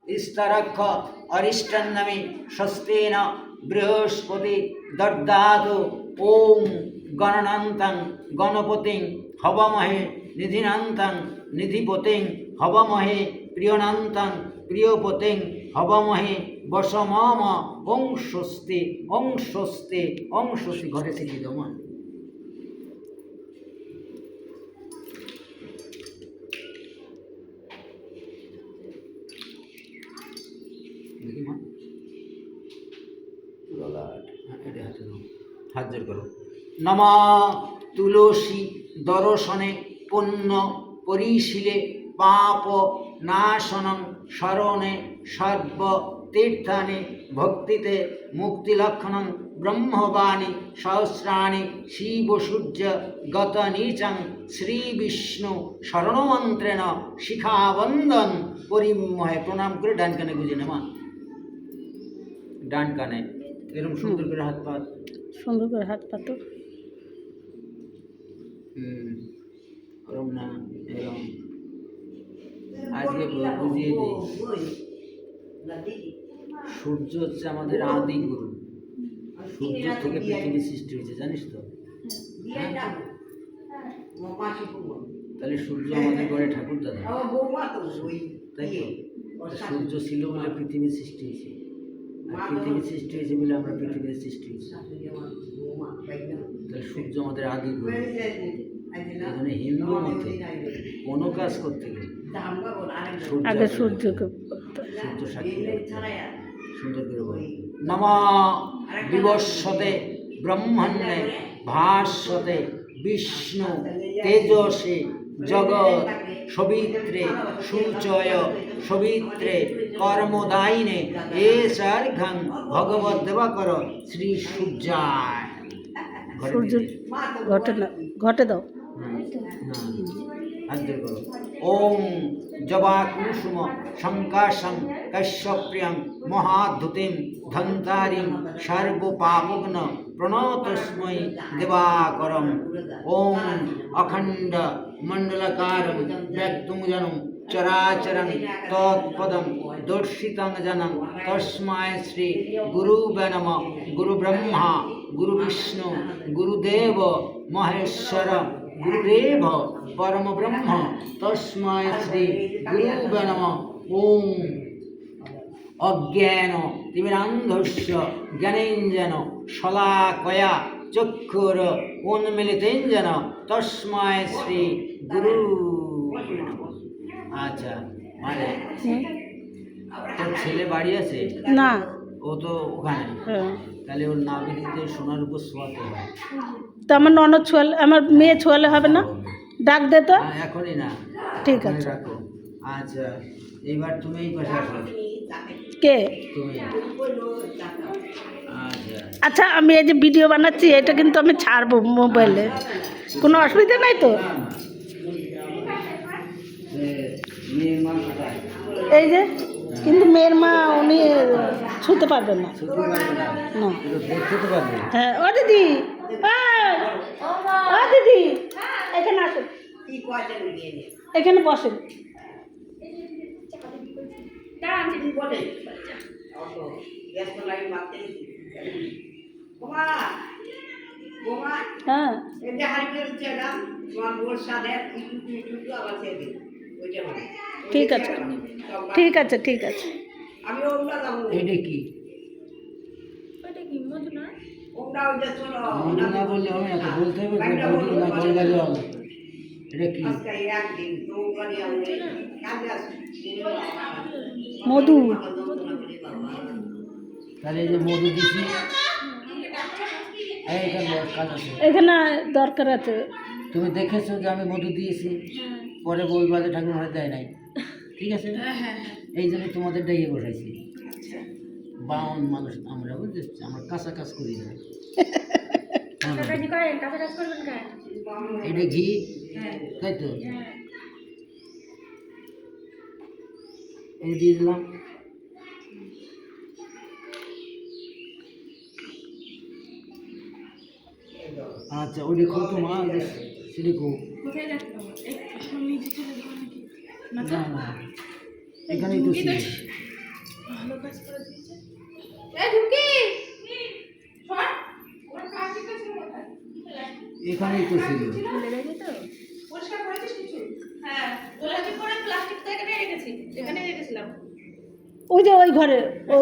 स्तरक्ष अरिष्टन्नमे स्वस्तेन बृहस्पति दद्यात् ओम गणनान्तं गणपतिं हवामहे निधिनान्तं निधिपतिं हवामहे प्रियनान्तं प्रियपतिं हवामहे वसमाम ओं स्वस्ति ओं स्वस्ति ओं स्वस्ति। घरे থেকে দাও মা। দেখি মা हाथ जोड़ करो। नमा तुलसी दर्शने पुण्य परिशीले पाप नाशनं शरणे सर्व तीर्थानि भक्तिते मुक्तिलक्षणं ब्रह्मवाणी सहस्राणि शिव सूर्य गतनीचं श्री विष्णु शरणमंत्रेण शिखाबंधन परिमय प्रणाम करे डान काने गुजे नेमा डान काने এরকম সুন্দর করে হাত পা সুন্দর করে হাত পা তো ওরকম না এরকম আজকে বুঝিয়ে দিই সূর্য হচ্ছে আমাদের আদি গুরু সূর্য থেকে পৃথিবী সৃষ্টি হয়েছে জানিস তো তাহলে সূর্য আমাদের ঘরে ঠাকুর দাদা তাই তো সূর্য ছিল বলে পৃথিবী সৃষ্টি হয়েছে পৃথিবী সৃষ্টি হয়েছে বলে আমরা পৃথিবীর সৃষ্টি হয়েছি তাহলে সূর্য আমাদের আদি গুরু মানে হিন্দু মতে কোনো কাজ করতে গেলে আগে সূর্যকে সূর্য সাক্ষী সুন্দর করে বল নমা বিবস্বতে ব্রহ্মাণ্ডে ভাস্বতে বিষ্ণু তেজসে জগৎ সবিত্রে সূচয় সবিত্রে কর্মদায়িনে এসার্ঘং ভগবত দেবাকর শ্রী সূর্যায় সূর্য ঘটে দাও হাজির করো। ওম জবাকুসুম শঙ্কাশং কশ্যপ্রিয়ং মহাধুতিম ধন্তারিং সর্বপাপগ্ন প্রণতস্मै দেবাকরম। ওম অখণ্ড মণ্ডলকারং ব্যক্তুং জনং চরাচরং তৎপদং দর্শিতং জনং তস্मै শ্রী গুরুবে নমঃ। গুরু ব্রহ্মা গুরু বিষ্ণু গুরুদেব মহেশ্বর গুরুদেব পরম ব্রহ্ম তস্मै শ্রী গুরুবে নমঃ। ওম অজ্ঞান তিমিরান্ধস্য জ্ঞানেঞ্জন শলাকয়া চক্ষুর উন্মিলিতেঞ্জন তস্मै শ্রী গুরু। আচ্ছা মানে তোর ছেলে বাড়ি আছে না ও তো ওখানে তাহলে ওর নাভিতে সোনার উপর শোয়াতে হয় তো আমার ননদ ছোয়ালে আমার মেয়ে ছোয়ালে হবে না ডাক দে তো এখনই না ঠিক আছে রাখো। আচ্ছা এবার তুমি এই পাশে আসো কে তুমি আচ্ছা আমি এই যে ভিডিও বানাচ্ছি এটা কিন্তু আমি ছাড়বো মোবাইলে কোনো অসুবিধা নাই তো এই যে কিন্তু মেয়ের মা উনি ছুতে পারবেন না না হ্যাঁ ও দিদি ও দিদি এখানে আসুন এখানে বসেন হ্যাঁ ঠিক আছে ঠিক আছে ঠিক আছে এটা কি মধু না বললে হবে না তো বলতে হবে মধু না গঙ্গা জল এটা কি মধু তাহলে এই যে মধু দিছি এখানে দরকার আছে তুমি দেখেছো যে আমি মধু দিয়েছি পরে বইবাদে ঠাকুর ঘরে দেয় নাই ঠিক আছে এই জন্য তোমাদের ডাইয়ে বসাইছি বাউন মানুষ আমরা বুঝতে আমরা কাঁচা কাজ করি না এটা ঘি তাই তো এই দিয়ে দিলাম আচ্ছা ওই দেখো তো মা সেটা খুব না না এখানেই তো ছিল এখানেই তো ছিল। ওই যে ওই ঘরে ও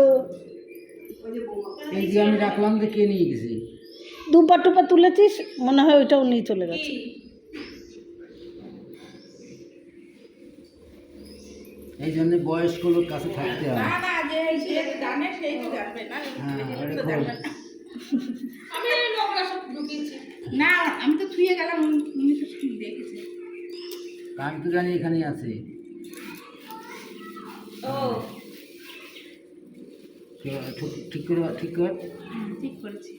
এই যে আমি রাখলাম যে কে নিয়ে গেছে। দুপা টুপা তুলেছিস মনে হয় ওইটাও নিয়ে চলে গেছে। এই জন্য বয়স্ক লোক কাছে থাকতে হয়। হ্যাঁ, আরে খোল। না আমি তো থুয়ে গেলাম, উনি তো দেখেছে। আমি তো জানি এখানেই আছে। ঠিক করে ঠিক কর। ঠিক করেছি।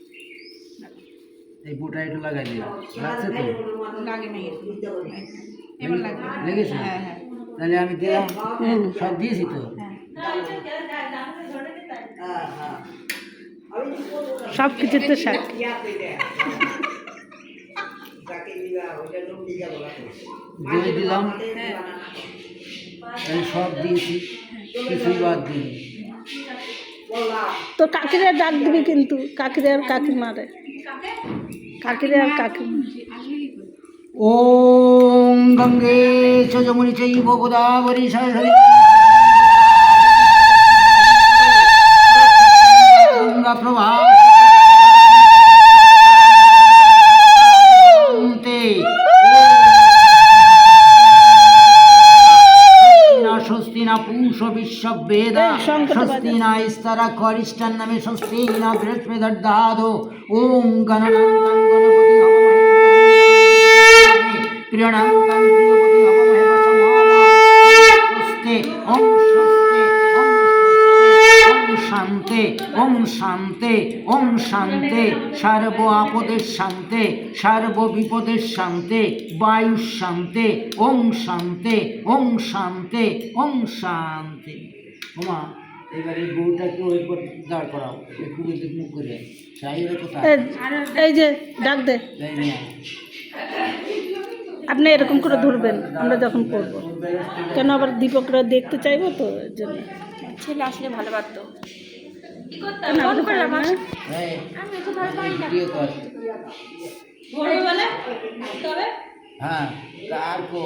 এই বুটা একটু লাগাই দিই। লাগছে তো? লাগে নেই, এবার লাগবে। লেগেছে? হ্যাঁ হ্যাঁ তাহলে আমি দিলাম, সব দিয়েছি তো। সব কিছুতে শাক। দই দিলাম, তাহলে সব দিয়েছি, কিছুই বাদ দিই। তো কাকিরে ডাক দিবি কিন্তু, কাকিরে আর কাকিমারে, কাকিরে আর কাকিমা। ওম গঙ্গে চ যমুনি চৈব গোদাবরী সরস্বতী গঙ্গা প্রভাতে স্বস্তি না পুষ বিশ্ববেদা স্বস্তি না স্তরা খরিষ্টান নামে স্বস্তি না বৃহস্পতির্দাদো ওম গণনান্তাং গণপতি প্রিয়নান্তাং প্রিয়পতি হবমহে বসমামা স্বস্তি ওম স্বস্তি ওম শান্তে ওম শান্তে ওম শান্তে সর্ব আপদের শান্তে সর্ব বিপদের শান্তে বায়ু শান্তে ওম শান্তে ওম শান্তে ওম শান্তি। ওমা এবারে বউটাকে ওই পর দাঁড় করাও, একটু দিক মুখ করে চাইলে কোথায় এই যে ডাক দে, যাই না। আপনি এরকম করে ধরবেন আমরা যখন করবো, কেন আবার দীপকরা দেখতে চাইবো তো এর জন্য। ছেলে আসলে ভালো পারতো। কেন আপনি পারেন না? এই, ভিডিও কর। হ্যাঁ, আর কো